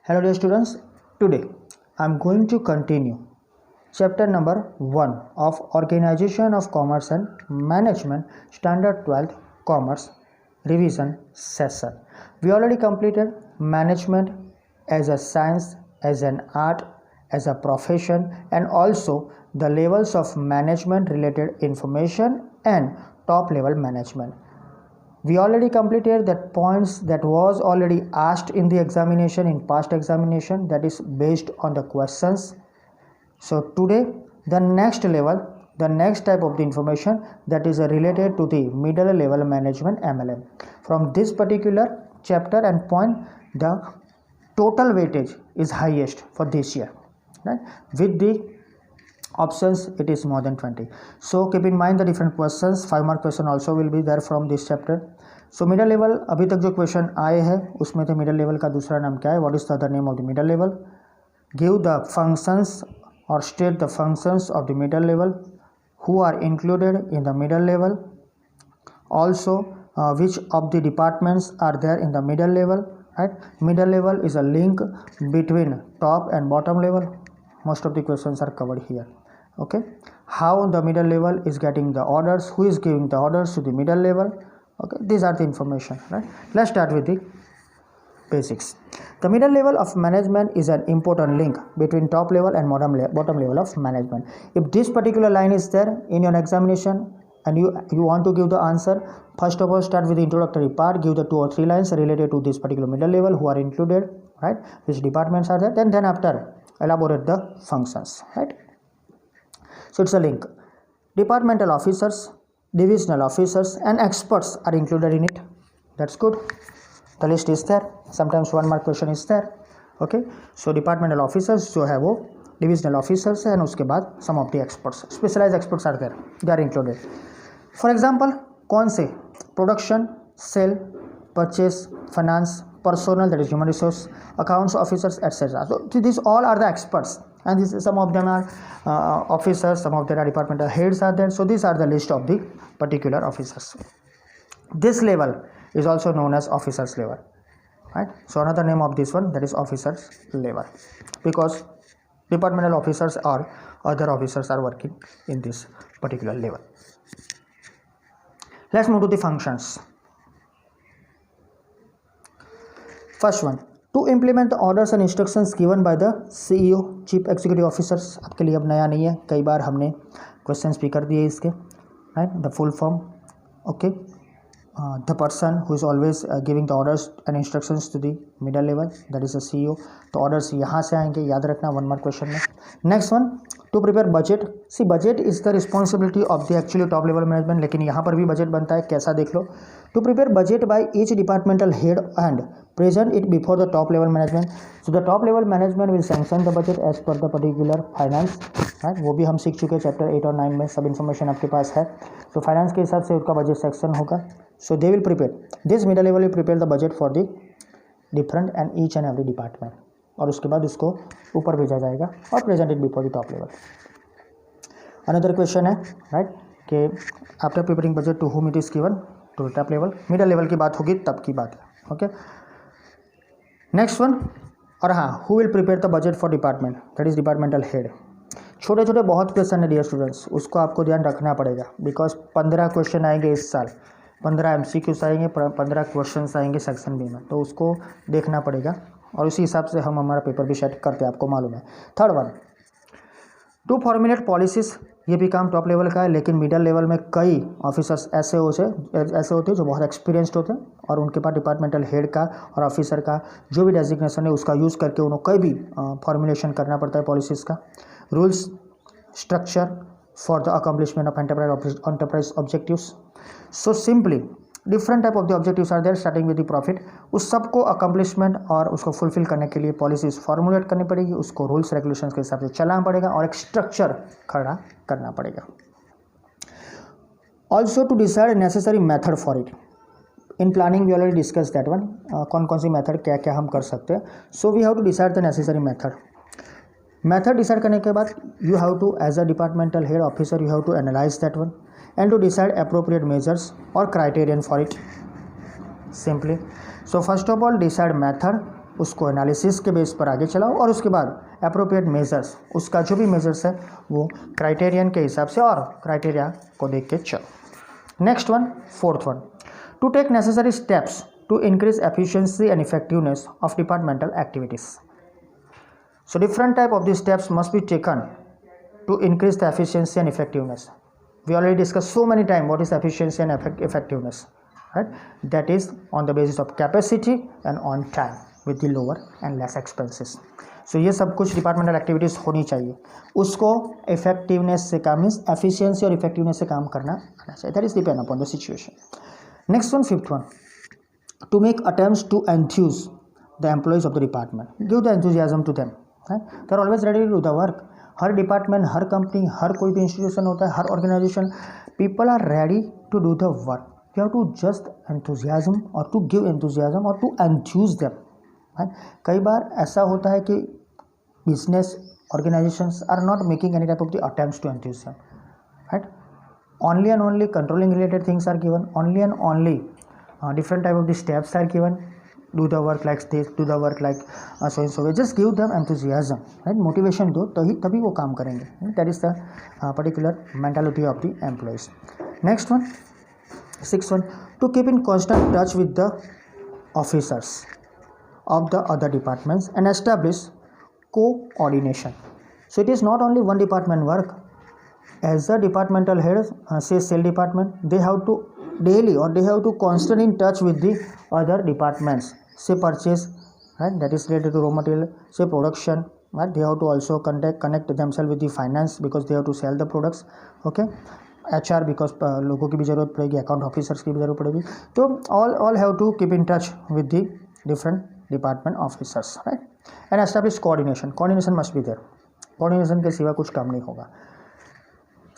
Hello dear students, today I am going to continue chapter number 1 of Organization of Commerce and Management Standard 12th Commerce Revision Session. We already completed management as a science, as an art, as a profession, and also the levels of management related information and top level management. We already completed that points that was already asked in the examination, in past examination, that is based on the questions. So today the next level, the next type of the information that is related to the middle level management MLM. From this particular chapter and point, the total weightage is highest for this year, right? With the options it is more than 20. So keep in mind the different questions. 5 mark question also will be there from this chapter. So middle level, अभी तक जो question आए हैं उसमें थे middle level का दूसरा नाम क्या है, what is the other name of the middle level, give the functions और state the functions of the middle level, who are included in the middle level, also which of the departments are there in the middle level, right? Middle level is a link between top and bottom level. Most of the questions are covered here. Okay, how the middle level is getting the orders, who is giving the orders to the middle level. Okay, these are the information, right? Let's start with the basics. The middle level of management is an important link between top level and bottom level of management. If this particular line is there in your examination and you want to give the answer, first of all start with the introductory part, give the 2 or 3 lines related to this particular middle level, who are included, right, which departments are there, then after elaborate the functions, right? So it's a link. Departmental officers, divisional officers and experts are included in it. That's good. The list is there. Sometimes 1 mark question is there. Okay, so departmental officers जो है वो divisional officers है, and उसके बाद some of the experts, specialized experts are there, they are included. For example, कौन से? Production, sale, purchase, finance, personnel, that is human resource, accounts officers, etc. So these all are the experts, and this, some of them are officers, some of them are departmental heads are there. So these are the list of the particular officers. This level is also known as officers level, right? So another name of this one, that is officers level, because departmental officers or other officers are working in this particular level. Let's move to the functions. First one, to implement the orders and instructions given by the CEO, Chief Executive Officers. आपके लिए अब नया नहीं है, कई बार हमने questions भी कर दिए इसके, right? The full form, okay. The person who is always giving the orders and instructions to the middle level, that is a CEO. तो orders यहाँ से आएंगे, याद रखना 1 mark question में. Next one, to prepare budget. See, budget is the responsibility of the actually top level management, लेकिन यहाँ पर भी budget बनता है, कैसा देख लो. To prepare budget by each departmental head and present it before the top level management. So the top level management will sanction the budget as per the particular finance, right? वो भी हम सीख चुके chapter 8 और 9 में, सब information आपके पास है. तो फाइनेंस के हिसाब से उसका बजट सेक्शन होगा. So they will prepare, this middle level will prepare the budget for the different and each and every department, और उसके बाद इसको ऊपर भेजा जाएगा और present it before the top level. Another question है, राइट, कि after preparing budget to whom it is given, to top level. Middle level की बात होगी तब की बात है. ओके, नेक्स्ट वन, और हाँ, who will prepare the budget for department, that is departmental head. छोटे छोटे बहुत क्वेश्चन है डियर स्टूडेंट्स, उसको आपको ध्यान रखना पड़ेगा, बिकॉज 15 क्वेश्चन आएंगे इस साल, 15 MCQs आएंगे, 15 क्वेश्चंस आएंगे सेक्शन बी में, तो उसको देखना पड़ेगा और उसी हिसाब से हम हमारा पेपर भी सेट करते हैं, आपको मालूम है. Third one, to formulate policies. ये भी काम टॉप लेवल का है, लेकिन मिडल लेवल में कई ऑफिसर्स ऐसे होते हैं जो बहुत एक्सपीरियंस्ड होते हैं और उनके पास डिपार्टमेंटल हेड का और ऑफिसर का जो भी डेजिग्नेशन है उसका यूज़ करके उन्होंने कोई भी फॉर्मुलेशन करना पड़ता है पॉलिसीज़ का. Rules, structure for the accomplishment of enterprise objectives. So simply different type of the objectives are there, starting with the profit. उस सब को accomplishment और उसको fulfill करने के लिए policies formulate करनी पड़ेगी, उसको rules regulations के हिसाब से चलाना पड़ेगा और एक structure खड़ा करना पड़ेगा. Also to decide necessary method for it. In planning we already discussed that one. कौन कौन सी method क्या क्या हम कर सकते हैं. So we have to decide the necessary method. Method decide करने के बाद you have to, as a departmental head officer, you have to analyse that one and to decide appropriate measures और criterion for it. Simply, so first of all decide method, उसको analysis के base पर आगे चलाओ और उसके बाद appropriate measures, उसका जो भी मेजर्स है वो क्राइटेरियन के हिसाब से और क्राइटेरिया को देख के चलो। Next one, fourth one, to take necessary steps to increase efficiency and effectiveness of departmental activities. So different type of these steps must be taken to increase the efficiency and effectiveness. We already discussed so many times what is efficiency and effectiveness, right? That is on the basis of capacity and on time with the lower and less expenses. So ये सब कुछ departmental activities होनी चाहिए, उसको effectiveness से काम, means efficiency और effectiveness से काम करना आना चाहिए. That is depend upon the situation. Next one, fifth one, to make attempts to enthuse the employees of the department, give the enthusiasm to them, right? They are always ready to do the work. हर department, हर company, हर कोई भी institution होता है, हर organisation, people are ready to do the work. You have to just enthusiasm और to give enthusiasm और टू एंथ्यूज देम, राइट? कई बार ऐसा होता है कि business organisations are not making any type of the attempts to enthuse them, right? Only and only controlling related things are given, only and only different type of the steps are given, do the work like this, do the work like so and so. Just give them enthusiasm, right? Motivation दो तभी वो काम करेंगे. That is the particular mentality of the employees. Next one, sixth one, to keep in constant touch with the officers of the other departments and establish coordination. So it is not only one department work. As a departmental head, say sale department, they have to daily or they have to constant in touch with the other departments, say purchase, right? That is related to raw material, say production, right? They have to also connect themselves with the finance because they have to sell the products, okay? HR because लोगों की भी ज़रूरत पड़ेगी, account officers की भी ज़रूरत पड़ेगी, तो all have to keep in touch with the different department officers, right? And establish coordination must be there. coordination के सिवा कुछ काम नहीं होगा.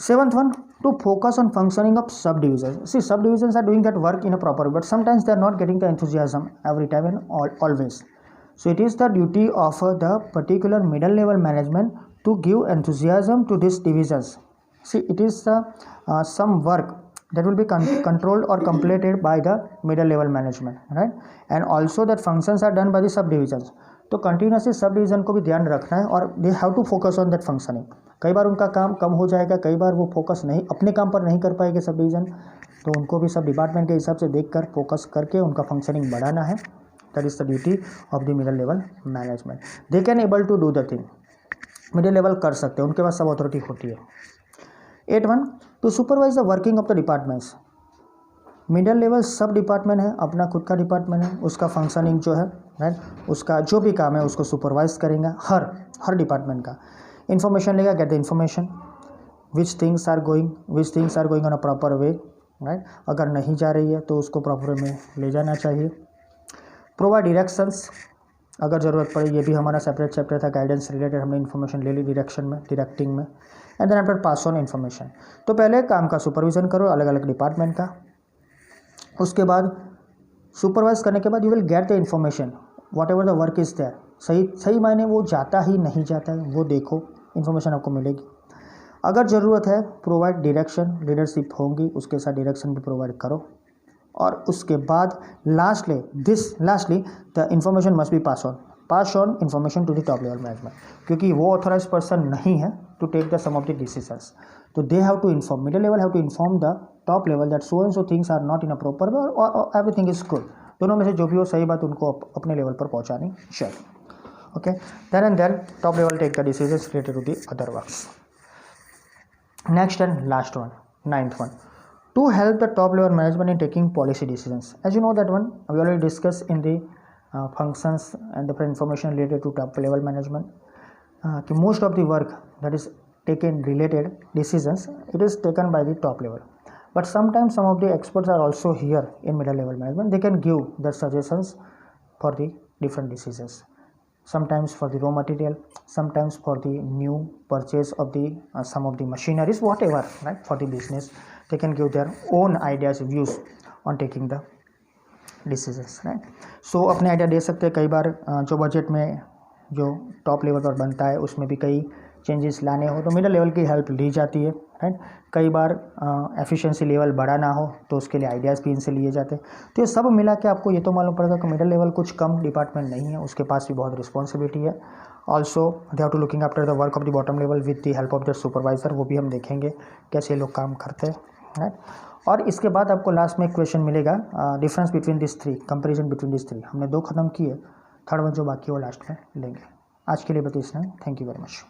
Seventh one, to focus on functioning of subdivisions. See, subdivisions are doing that work in a proper way, but sometimes they are not getting the enthusiasm every time and always. So it is the duty of the particular middle level management to give enthusiasm to these divisions. See, it is some work that will be controlled or completed by the middle level management, right? And also that functions are done by the subdivisions. तो continuously subdivision को भी ध्यान रखना है और they have to focus on that functioning. कई बार उनका काम कम हो जाएगा, कई बार वो फोकस नहीं, अपने काम पर नहीं कर पाएंगे सब डिवीज़न, तो उनको भी सब डिपार्टमेंट के हिसाब से देखकर फोकस करके उनका फंक्शनिंग बढ़ाना है. That is the duty of the middle level management. They can able to do the thing. Middle level कर सकते हैं, उनके पास सब अथॉरिटी होती है. 8.1, to supervise the working of the departments. Middle level सब डिपार्टमेंट है, अपना खुद का डिपार्टमेंट है, उसका फंक्शनिंग जो है, राइट, उसका जो भी काम है उसको सुपरवाइज करेंगे. हर डिपार्टमेंट का इन्फॉर्मेशन लेगा, get the information which things are going on a proper way, right. अगर नहीं जा रही है तो उसको प्रॉपर वे में ले जाना चाहिए. प्रोवाइड डायरेक्शंस, अगर ज़रूरत पड़े, ये भी हमारा सेपरेट चैप्टर था, गाइडेंस रिलेटेड हमने इन्फॉर्मेशन ले ली डायरेक्टिंग में. And then after pass on information. तो पहले काम का सुपरविजन करो अलग अलग डिपार्टमेंट का, उसके बाद सुपरवाइज करने के बाद you will get the information whatever the work is there. सही मायने वो जाता ही नहीं जाता है वो देखो, इन्फॉर्मेशन आपको मिलेगी. अगर ज़रूरत है प्रोवाइड डायरेक्शन, लीडरशिप होंगी उसके साथ डायरेक्शन भी प्रोवाइड करो. और उसके बाद lastly the information must be pass on information to the top level management, क्योंकि वो ऑथोराइज पर्सन नहीं है to take the some of the decisions. तो they have to inform, middle level have to inform the top level that so and so things are not in a proper way और everything is good. दोनों में से जो भी हो सही बात उनको अपने लेवल पर पहुंचानी चाहिए. Okay, then and then top level take the decisions related to the other works. Next and last one, 9th one, to help the top level management in taking policy decisions. As you know that one we already discussed in the functions and the information related to top level management. Most of the work that is taken related decisions, it is taken by the top level, but sometimes some of the experts are also here in middle level management. They can give their suggestions for the different decisions, sometimes for the raw material, sometimes for the new purchase of the some of the machineries, whatever, right, for the business. They can give their own ideas, views on taking the decisions, right. So अपने idea दे सकते हैं. कई बार जो budget में जो top level पर बनता है उसमें भी कई चेंजेस लाने हो तो मिडिल लेवल की हेल्प ली जाती है, राइट। कई बार एफिशिएंसी लेवल बड़ा ना हो तो उसके लिए आइडियाज़ भी इनसे लिए जाते हैं। तो ये सब मिला के आपको ये तो मालूम पड़ेगा कि मिडिल लेवल कुछ कम डिपार्टमेंट नहीं है, उसके पास भी बहुत रिस्पॉन्सिबिलिटी है। Also they have to looking after the work of the bottom level with the help of the supervisor, वो भी हम देखेंगे कैसे लोग काम करते हैं, राइट। और इसके बाद आपको लास्ट में एक क्वेश्चन मिलेगा, difference between this three, comparison between this three. हमने 2 खत्म किए, थर्ड वन जो बाकी है वो लास्ट में लेंगे। आज के लिए बस इतना ही। Thank you very much.